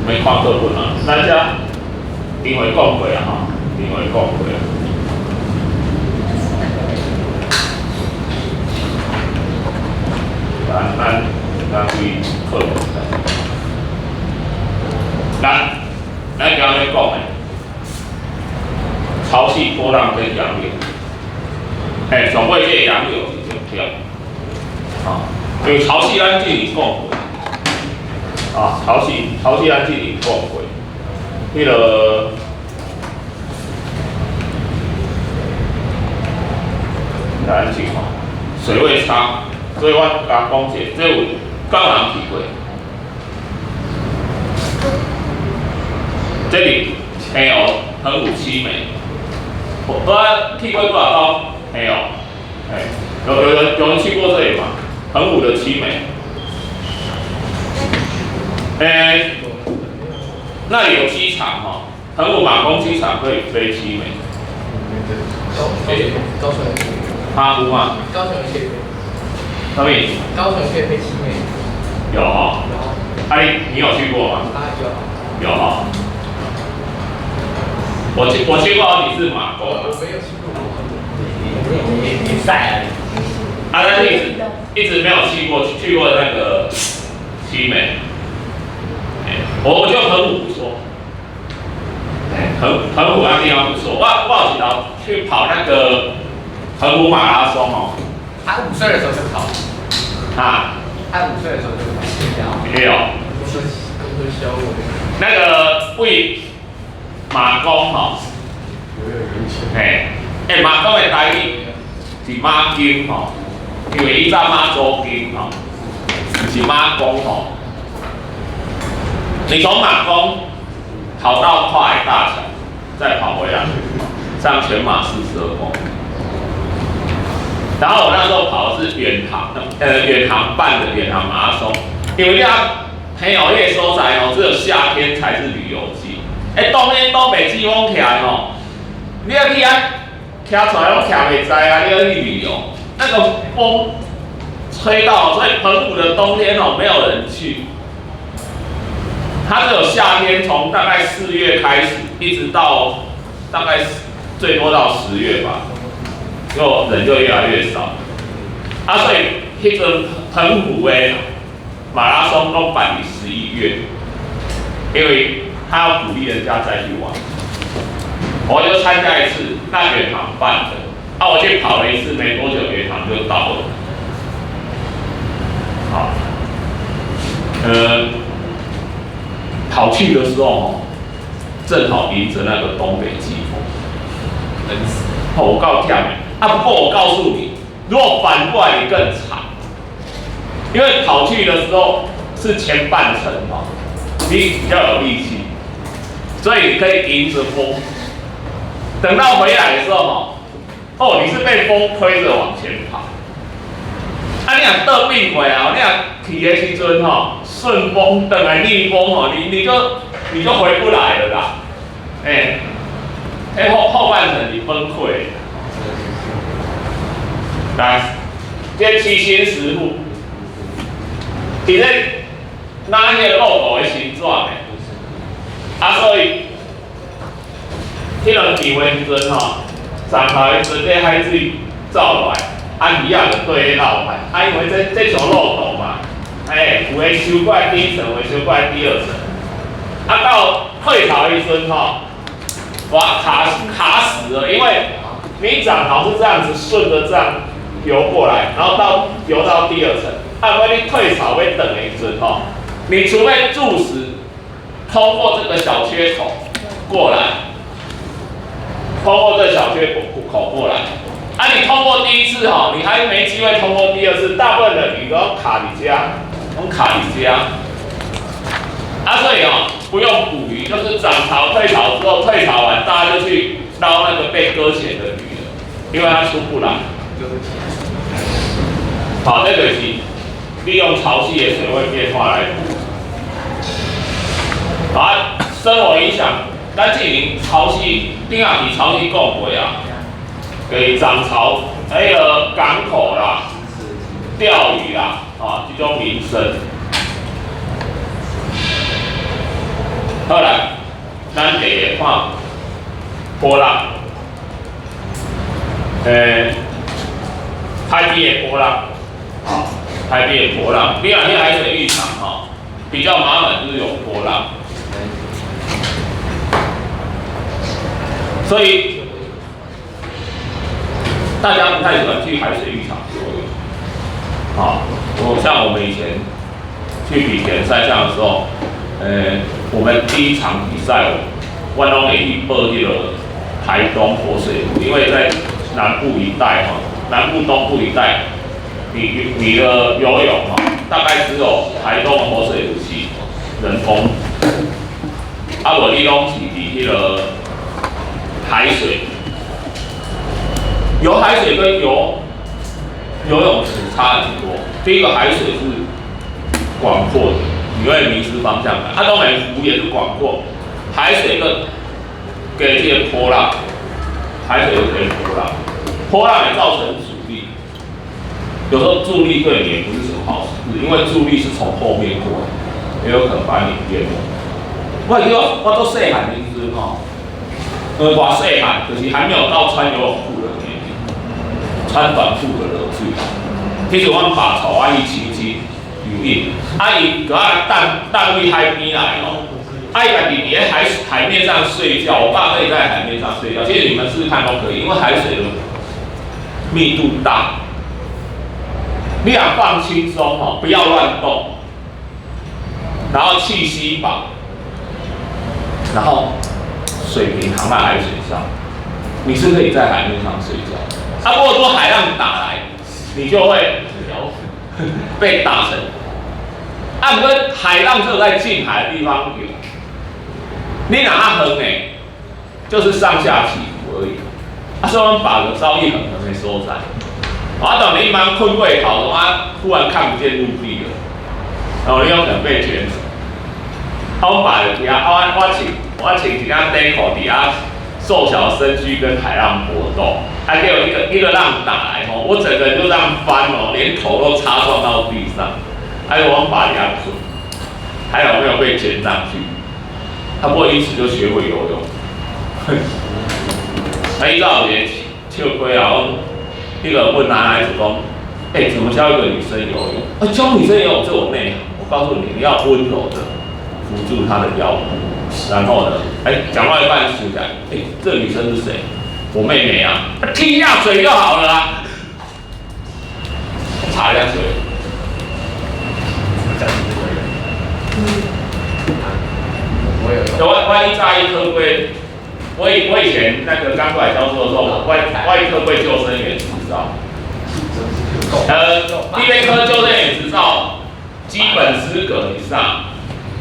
没看课本啊，咱遮另外讲过啊吼，另外讲过啊。咱为课本。咱今日讲的潮汐波浪跟洋流，上尾这个洋流是重点，因为潮汐咱之前讲过，潮汐咱之前讲过，迄个来安怎吼，水位差，所以我甲讲者，这有敢有人去过？这里嘿哦，横五七美，我去过多少刀？没有，有人去过这里吗？横五的七美，那里有机场哈，横五马公机场可以飞七美。高雄哈有吗？高雄也可以飞。什么？高雄可以飞七美。有哈。你有去过吗？有。有哈。我去过好几次马公。我没有去过。比赛但是一直没有去过那个西美。我觉得横五不错。横五那地方不错。我有几道去跑那个横五马拉松哦。他5岁的时候就跑。他5岁的时候就跑。也有。我那个为马公吼，马公的台语是马经吼，因为伊早马祖经吼，是马公吼。你从马公跑到跨海大桥，再跑回来，这样全马42公里。然后我那时候跑的是远航办的远航马拉松，因为朋友迄个所在哦，只有夏天才是旅游季。冬天都北季风起来哦，你要去骑出来拢骑袂知啊！你要去旅游，那个风吹到，所以澎湖的冬天哦，没有人去。它只有夏天，从大概4月开始，一直到大概最多到10月吧，人就越来越少。所以迄个澎湖的马拉松都办于11月，因为他要鼓励人家再去玩。我就参加一次，那远航办的，我去跑了一次，没多久远航就到了。好，跑去的时候，正好迎着那个东北季风，冷死。我告诉你，不过我告诉你，如果反过来你更惨。因为跑去的时候是前半程你比较有力气，所以你可以迎着风。等到回来的时候你是被风推着往前跑。你若倒变过啊，你若去的时阵顺风等来逆风你就回不来了啦。后半程你崩溃。来，这七星石路。伫咧拿迄个 logo 的形状所以迄轮球的时阵上头的时阵，这海水走落来，鱼就对迄落海，因为这像 logo 嘛，有的收过来第一层，有的收过来第二层，到退潮的时阵我卡死了，因为你涨潮是这样子顺着这样游过来，然后游到第二层。如果你退潮要等的时阵你除非助时通过这个小缺口过来，通过这个小缺口过来，你通过第一次你还没机会通过第二次，大部分的鱼都要卡你家，卡你家。所以不用捕鱼，就是涨潮退潮之后，退潮完大家就去捞那个被搁浅的鱼了，因为它出不来。好，这个是利用潮汐的水位变化来捕。生活影响，咱之前潮汐，顶下是潮汐讲过给涨潮，还有港口啦、钓鱼啦，这种民生。好来，咱第下看波浪，海边的波浪，啊，海边的波浪，你若去海水浴场哈，比较麻烦就是有波浪，所以大家不太喜欢去海水浴场游泳。啊，像我们以前去比田赛项的时候，我们第一场比赛，我拢会去报那个台东活水湖，因为在南部一带哈，南部东部一带，你的游泳哈，大概只有台东的活水湖是人工，啊，无你拢是伫迄个海水，游海水跟游泳池差很多。第一个海水是广阔的，你会迷失方向感。它东北湖也是广阔，海水更给这些波浪，海水又给波浪，波浪也造成阻力。有时候助力对你也不是什么好事，因为助力是从后面过来，也有可能把你淹没。我都细汉的时候，我细汉就是还没有到穿游泳裤的年龄，穿短裤的落水。其实阮爸带我去亲戚游泳，伊给我带去海边来哦，伊家己伫海面上睡觉，我爸可以在海面上睡觉。其实你们试试看都可以，因为海水的密度大，你想放轻松哦，不要乱动，然后气息饱，然后水平躺在海水上，你是可以在海面上睡觉。如果说海浪打来，你就会被打成。不过海浪只有在近海的地方有，你哪它横就是上下起伏而已。所以我们把个遭遇横的收窄。等你一般困过头，突然看不见陆地了，然后你有可能被卷走。我把底下，我请一下短裤底下瘦小身躯跟海浪搏斗。给我一个浪打来哦，我整个人就这样翻哦，连头都擦撞到地上，还有往把人家捆，还有没有被卷上去？不过因此就学会游泳。依照我的笑亏啊，那个问男孩子说，怎么教一个女生游泳？教女生游泳这有内涵，我告诉你，你要温柔的扶住她的腰部，然后呢，讲到一半想起来，这个女生是谁？我妹妹啊，踢一下水就好了啊，擦一下水。我一扎一科龟，我以前那个刚过来教书的时候，我一科龟救生员执照。第一科救生员执照基本资格以上，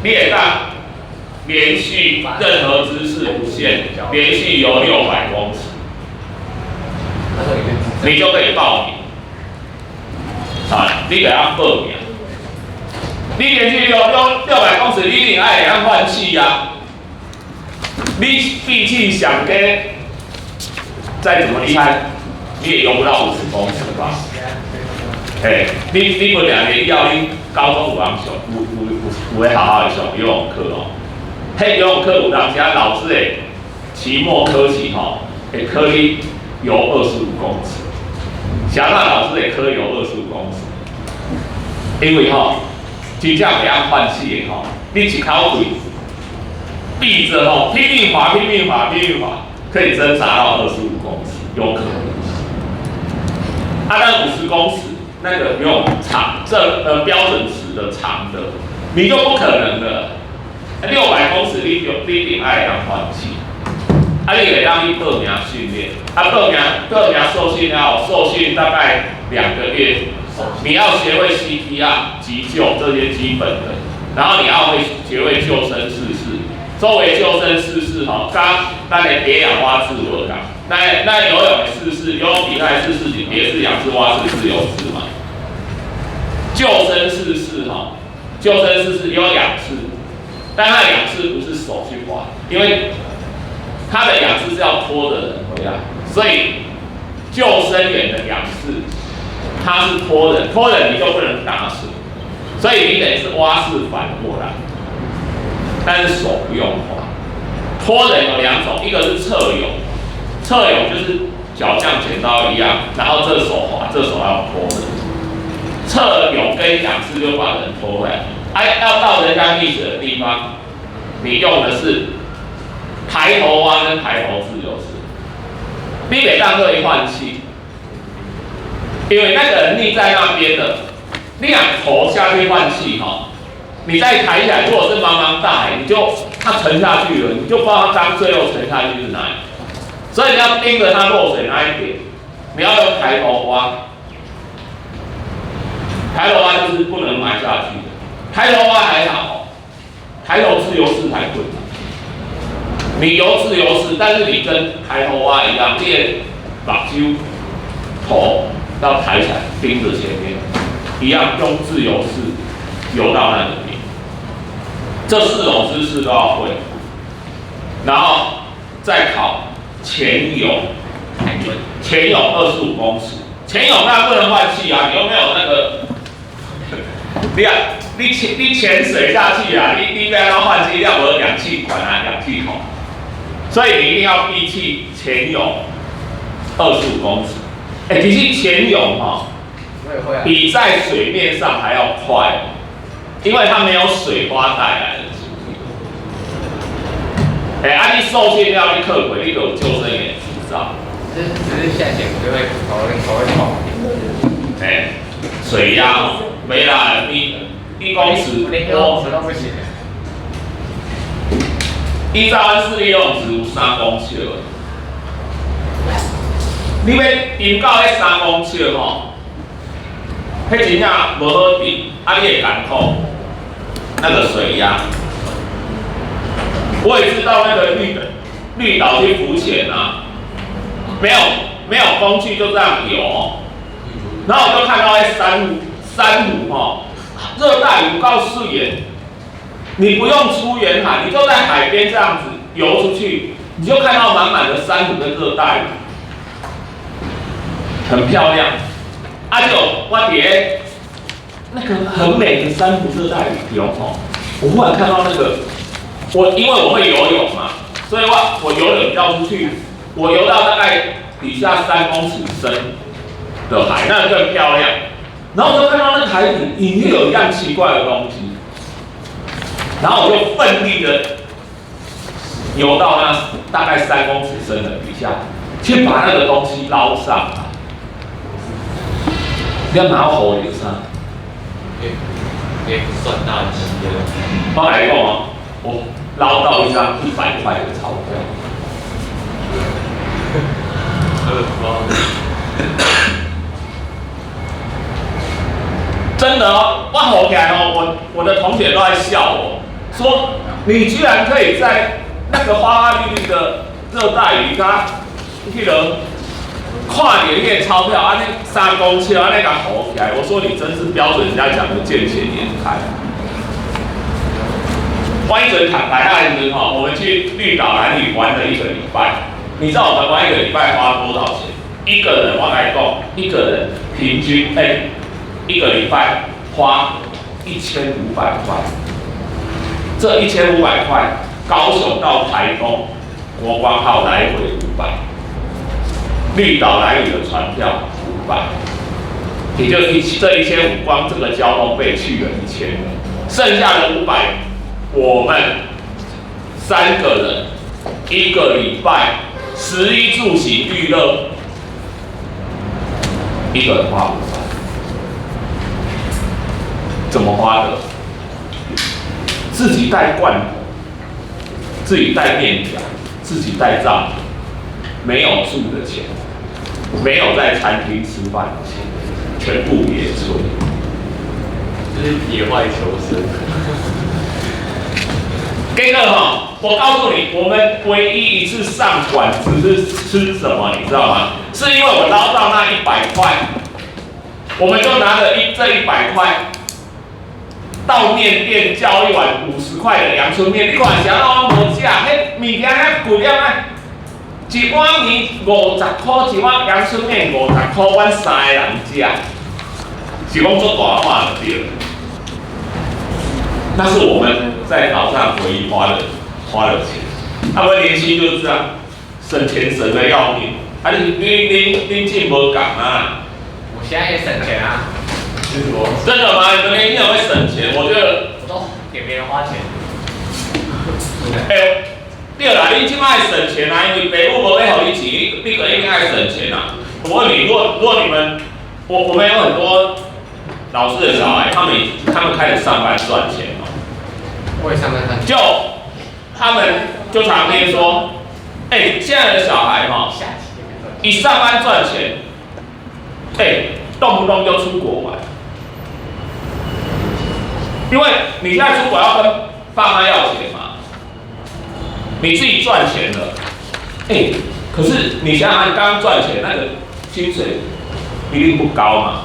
你也当连续任何姿势不限，连续游600公尺。你就可以报名，你给他报名。你连续游600公尺，你一定爱给他换气呀。你闭气想跟再怎么厉害，你也游不到50公尺吧？你不2年以后，你高中有会好好的上游泳课哦。游泳课有当时老师会期末考试吼，会考你游25公尺。小那老师也可以游25公尺，因为真正袂晓换气的你一口气闭着拼命滑，可以挣扎到25公尺，有可能。那50公尺那个游泳长标准值的长的，你就不可能了。600公尺你一定爱让换气。你可以让你报名训练，报名受训要受训大概2个月，你要学会 CPR 急救这些基本的，然后你要会学会救生姿势，周围救生姿势刚那个蝶氧蛙式我讲，那游泳的姿势，游泳比赛姿势也是仰式蛙式自由式嘛，救生姿势救生姿势有仰式，但它的仰式不是手去划，因为他的仰式是要拖着人回来，所以救生员的仰式，他是拖人你就不能打水，所以你等于是蛙式反过来。但是手不用滑。拖人有两种，一个是侧泳，侧泳就是脚像剪刀一样，然后这手滑，这手要拖人。侧泳跟一讲师就把人拖回来，要到人家溺水的地方，你用的是抬头蛙跟抬头自由式。你得让这一换气，因为那个人溺在那边的，你想头下去换气哈，你再抬起来，如果是茫茫大海，你就他沉下去了，你就不知道他刚最后沉下去是哪里，所以你要盯着他落水那一点，你要用抬头蛙。抬头蛙就是不能埋下去的，抬头蛙还好，抬头自由式才困难。你游自由式，但是你跟抬头蛙一样，你的把手头要抬起来，盯着前面，一样用自由式游到那个边。这4种姿势都要会，然后再考潜泳，潜泳25公尺，潜泳那不能换气啊，你又没有那个。你潜水下去啊，你不要换气，要有氧气管啊，氧气筒，所以你一定要闭气潜泳25公尺。其实潜泳比在水面上还要快，因为它没有水花带来的阻力。你受训要去克服，你有救生员执照。只是下潜就会头会痛。水压没啦，1公尺多都不行。依照阮市立游泳池有3公尺的，你要游到迄3公尺吼，迄真正无好比，你会感痛那个水压。我也知道那个绿岛去浮潜啊，没有工具就这样游。然后我就看到珊瑚哈，热带鱼告水耶，你不用出远海，你就在海边这样子游出去，你就看到满满的珊瑚跟热带鱼，很漂亮。就我伫那个很美的珊瑚热带鱼游吼，我忽然看到那个，因为我会游泳嘛，所以我游泳要出去，我游到大概底下3公尺深的海，那更漂亮。然后我就看到那个海底隐约有一样奇怪的东西，然后我就奋力的游到那大概3公尺深的底下，去把那个东西捞上来。你要拿火流上，算大鸡的。我来讲啊，我捞到一张100块的钞票。真的哦，我吼起来哦，我的同学都在笑我，说你居然可以在那个花花绿绿的热带鱼，它那个看着那个钞票啊，那3公尺啊，那个吼起来，我说你真是标准人家讲的见钱眼开。我一整坦白那一哈，我们去绿岛蓝屿玩了1个礼拜，你知道我们玩1个礼拜花多少钱？一个人我来讲，一个人平均1个礼拜花1500块，这1500块，高雄到台东国光号来回500，绿岛蓝屿的船票500，也就这1500光这个交通费去了1000，剩下的500，我们3个人1个礼拜食衣住行娱乐，一个人花500。怎么花的？自己带罐头，自己带面条，自己带账，没有住的钱，没有在餐厅吃饭的钱，全部野炊。就是野外求生。这个我告诉你，我们唯一一次上馆子是吃什么，你知道吗？是因为我捞到那100块，我们就拿着这100块。到面店叫一碗50块的阳春面，你看啥拢无食，迄物件遐贵了啊！一碗面50块，一碗阳春面50块，阮3个人食，是讲做大碗就对了。那是我们在岛上唯一花的钱。他们年轻就是这样，省钱省得要命。啊，你进无港啊？我现在也省钱啊。真的吗？你们年轻人会省钱？我觉得我都给别人花钱。对啦，你今卖省钱啊，因为父母无要互你钱，你个应该省钱啊。我问你，如果你们，我们有很多老师的小孩，他们开始上班赚钱哦。我也上班赚钱。就他们就常听说，现在的小孩哈，一上班赚钱，动不动就出国玩，因为你现在出国要跟爸妈要钱嘛，你自己赚钱了，可是你想想刚赚钱那个薪水一定不高嘛，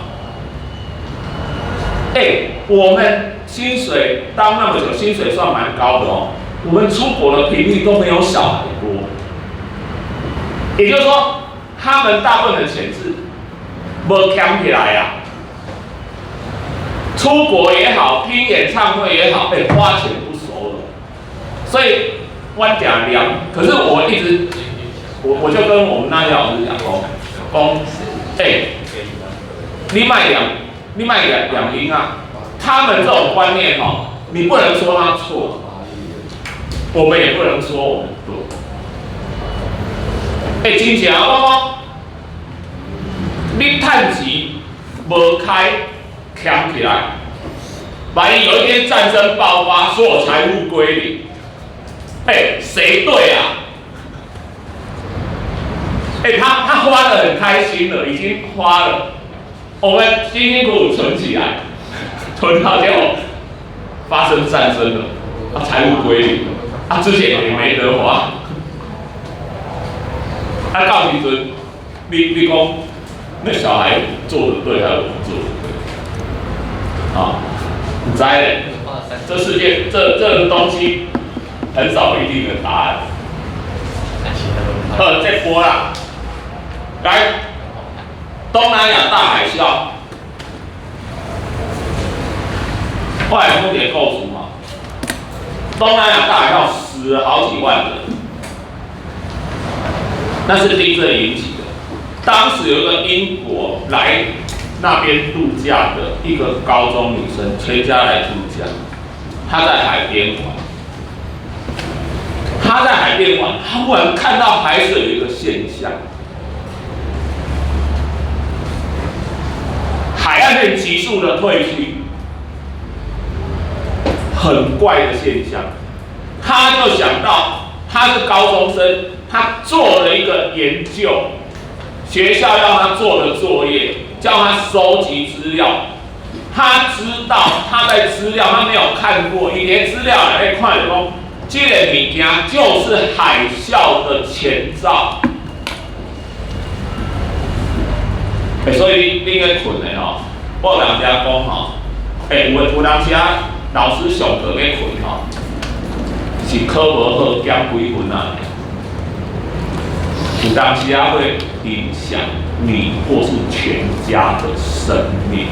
我们薪水当那么久，薪水算蛮高的哦。我们出国的频率都没有小孩多，也就是说，他们大部分的钱是没扛起来呀。出国也好，听演唱会也好，花钱不熟了。所以我讲量，可是我一直，我就跟我们那些老师讲你卖两瓶啊。他们这种观念你不能说他错。我们也不能说我们对。真正我讲，你趁钱无开扛起来，万一有一天战争爆发，所有财物归零，谁对啊？他花得很开心了，已经花了，我们辛辛苦苦存起来，存到结果发生战争了，财物归零。之前也没得花，到时阵，你讲那小孩做的对还是我们做的对？你知嘞？这世界这东西很少一定的答案。再播啦，来，东南亚大海啸，后来风点构筑嘛。东南亚大海啸死了好几万人，那是地震引起的。当时有一个英国来那边度假的一个高中女生，全家来度假，她在海边玩。她在海边玩，她忽然看到海水有一个现象，海岸线急速的退去。很怪的现象，他就想到他是高中生，他做了一个研究，学校要他做的作业，叫他收集资料。他知道他在资料他没有看过，以前资料来看就说，这个物件就是海啸的前兆。所以你个困的我有人家讲有人家。老师上课要困是考无好减几分啊？有当时会影响你或是全家的生命。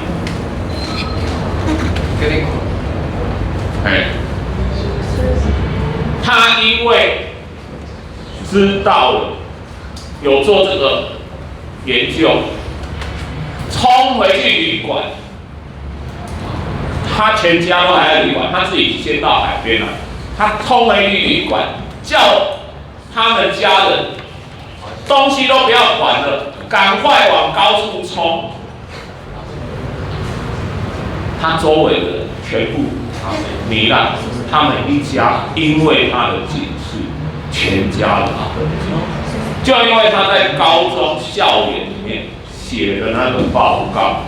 他因为知道了有做这个研究，冲回去旅馆。他全家都还在旅馆，他自己先到海边来。他冲回去旅馆，叫他们家人东西都不要管了，赶快往高处冲。他周围的人全部糜烂，他们一家因为他的警示，全家人就因为他在高中校园里面写的那个报告。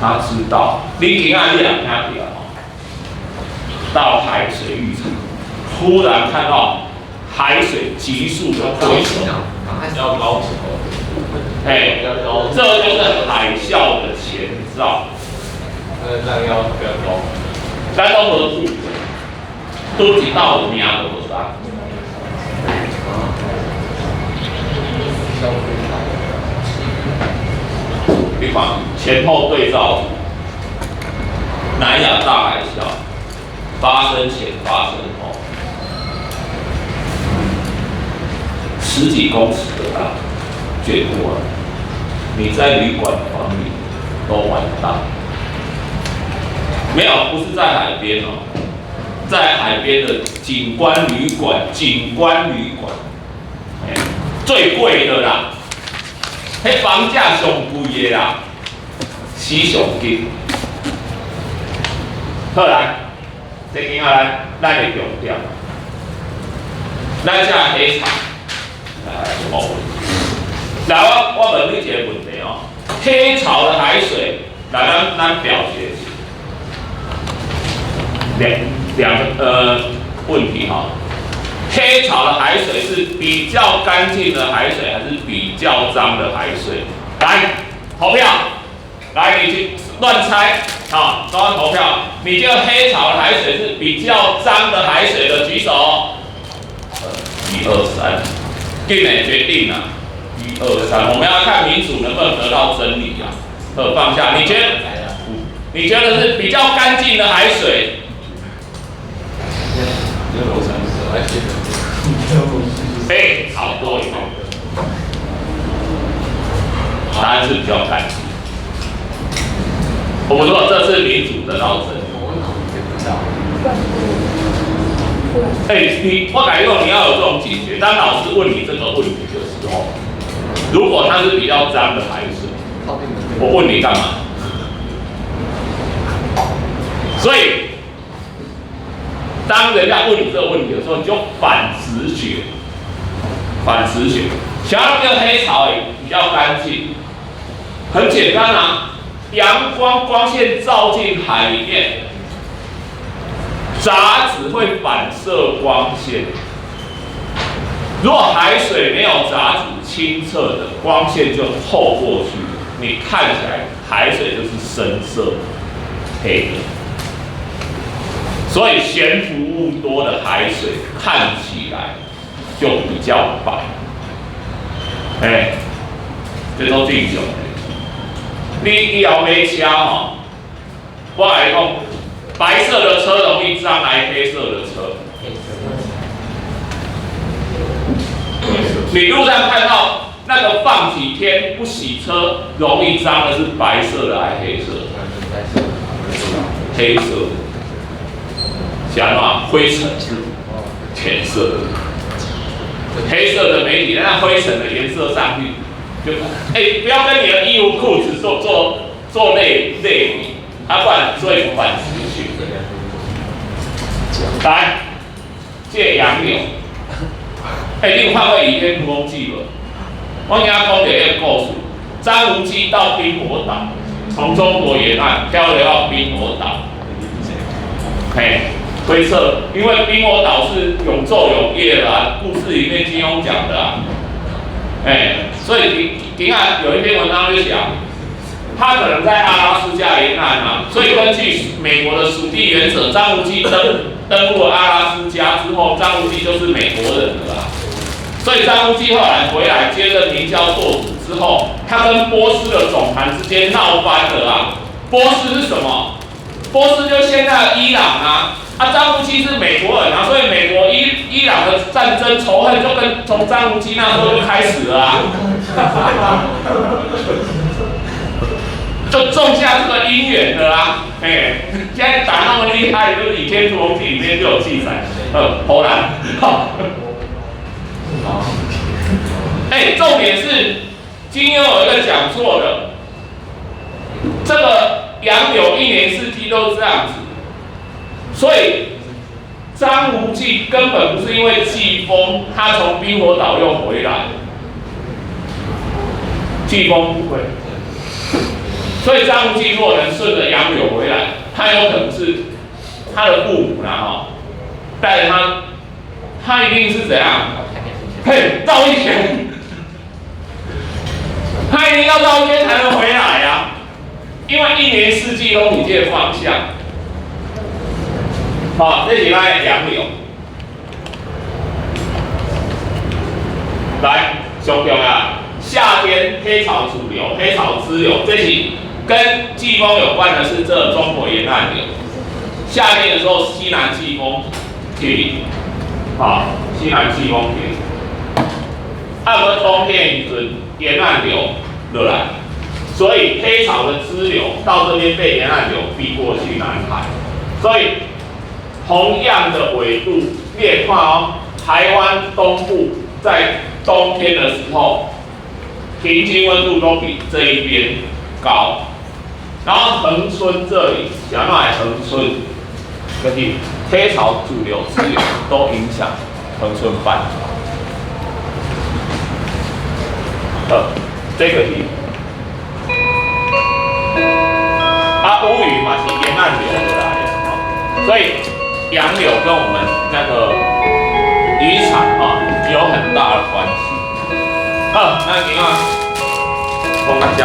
他知道，你今仔日听到海水浴场，忽然看到海水急速的退升，要高潮，这就是海啸的前兆。浪要比较高，咱都无去，都一道有名都无啥。你看前后对照，南亚大海啸，发生前、发生后，10几公尺的浪卷过来，你在旅馆房里都完蛋。没有，不是在海边哦，在海边的景观旅馆，最贵的啦，迄房价上贵的啦，死上紧。好来，这今仔咱的重点，咱这黑潮，来，我问你一个问题哦，黑潮的海水，来咱表决两个问题哈。黑潮的海水是比较干净的海水，还是比较脏的海水？来投票，来你去乱猜啊！都要投票。你觉得黑潮的海水是比较脏的海水的举手。1、2、3，定了决定了。1、2、3，我们要看民主能不能得到真理啊！放下。你觉得是比较干净的海水？好多一点。答案是比较干净。我说这是民主得到真理。我感觉你要有这种警觉。当老师问你这个问题的时候，如果它是比较脏的海水，我问你干嘛？所以，当人家问你这个问题的时候，你就反直觉。想要这个黑潮比较干净，很简单啊，阳光线照进海里面，杂质会反射光线。如果海水没有杂质清澈的，光线就透过去，你看起来海水就是深色黑的。所以悬浮物多的海水看起来就比较白，这都正常的。你以后买车吼，我来讲，白色的车容易脏还是黑色的车？你路上看到那个放几天不洗车容易脏的是白色的还是黑色的？黑色的。想嘛，灰尘是浅色的，黑色的媒体那灰尘的颜色上去，就不要跟你的衣服裤子做类比，不然最反直觉。来，这洋牛，你有看过《倚天屠龙记》无？我今仔讲一个故事，张无忌到冰火岛，从中国沿岸漂流到冰火岛，推测，因为冰火岛是永昼永夜的啊，故事里面金庸讲的啊，所以底下有一篇文章就讲，他可能在阿拉斯加沿岸啊，所以根据美国的属地原则，张无忌登陆了阿拉斯加之后，张无忌就是美国人了啦。所以张无忌后来回来接任明教做主之后，他跟波斯的总坛之间闹翻了啊。波斯是什么？波斯就是现在的伊朗啊。张无忌是美国人啊，所以美国伊朗的战争仇恨就从张无忌那时候就开始了啊，就种下这个因缘的啊。现在打那么厉害，就是《倚天屠龙记》里面就有记载。荷兰。重点是金庸有一个讲座的，这个洋流1年4季都是这样子。所以张无忌根本不是因为季风，他从冰火岛又回来，季风不会。所以张无忌若能顺着洋流回来，他有可能是他的父母啦带着他一定是怎样？绕一圈，他一定要绕一圈才能回来啊，因为1年4季都你这个方向。这是咱的洋流。来，上重啊！夏天黑潮主流，黑潮支流，这是跟季风有关的是这中国沿岸流。夏天的时候西南季风停，啊，西南季风停。按我们冬天一阵沿岸流落来，所以黑潮的支流到这边被沿岸流逼过去南海，所以同样的纬度，你也看哦，台湾东部在冬天的时候，平均温度都比这一边高，然后恒春这里，想要来恒春，就是黑潮主流支流都影响恒春半岛。这个是乌鱼嘛是沿岸流而来的，所以洋流跟我们那个渔场有很大的关系。那你看，我们讲。